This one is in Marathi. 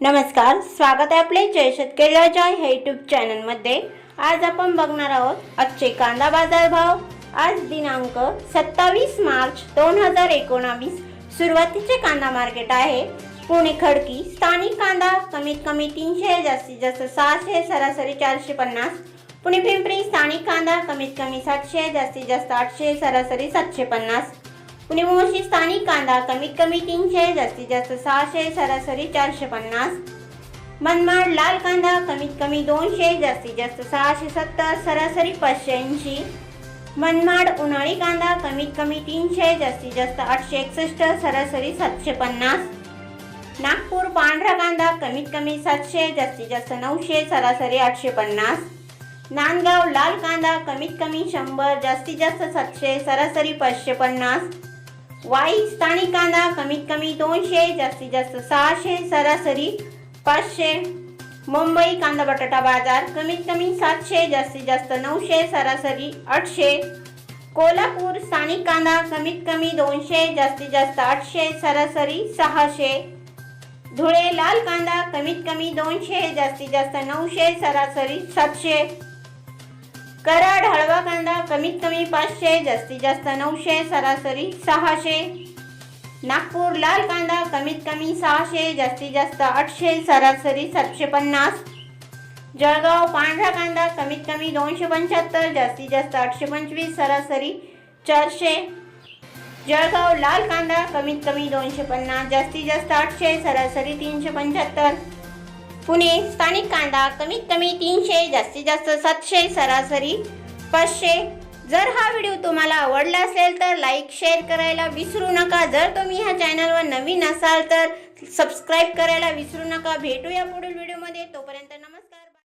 नमस्कार, स्वागत आहे आपले जय शेतकरी राजा हे यूट्यूब चॅनलमध्ये। आज आपण बघणार आहोत आजचे कांदा बाजार भाव। आज दिनांक 27 मार्च 2019। सुरुवातीचे कांदा मार्केट आहे पुणे खडकी। स्थानिक कांदा कमीत कमी 300, जास्तीत जास्त 600, सरासरी 450। पुणे पिंपरी स्थानिक कांदा कमीत कमी 700, जास्तीत जास्त 800, सरासरी 750। पुणे मोशी स्थानिक कांदा कमीत कमी 300, जास्तीत जास्त 600, सरासरी 450। मनमाड लाल कांदा कमीत कमी 200, जास्तीत जास्त 670, सरासरी 580। मनमाड उन्हाळी कांदा कमीत कमी 300, जास्तीत जास्त 861, सरासरी 750। नागपूर पांढरा कांदा कमीत कमी 700, जास्तीत जास्त 900, सरासरी 850। नांदगाव लाल कांदा कमीत कमी 100, जास्तीत जास्त 700, सरासरी 550। वाई स्थानिक कांदा कमीत कमी 200, जास्तीत जास्त 600, सरासरी 500। मुंबई कांदा बटाटा बाजार कमीत कमी 700, जास्तीत जास्त 900, सरासरी 800। कोल्हापूर स्थानिक कांदा कमीत कमी 200, जास्तीत जास्त 800, सरासरी 600। धुळे लाल कांदा कमीत कमी 200, जास्तीत जास्त 900, सरासरी 700। कराड हळवा कांदा कमीत कमी 500, जास्तीत जास्त 900, सरासरी 600। नागपूर लाल कांदा कमीत कमी 600, जास्तीत जास्त 800, सरासरी 750। जळगाव पांढरा कांदा कमीत कमी 275, जास्तीत जास्त 825, सरासरी 400। जळगाव लाल कांदा कमीत कमी 250, जास्तीत जास्त 800, सरासरी 375। पुणे स्थानिक कांदा कमीत कमी 300, जास्तीत जास्त 700, सरासरी 500। जर हा व्हिडिओ तुम्हाला आवडला असेल तर लाईक शेअर करायला विसरू नका। जर तुम्ही ह्या चॅनलवर नवीन असाल तर सबस्क्राईब करायला विसरू नका। भेटूया पुढील व्हिडिओमध्ये, तोपर्यंत नमस्कार।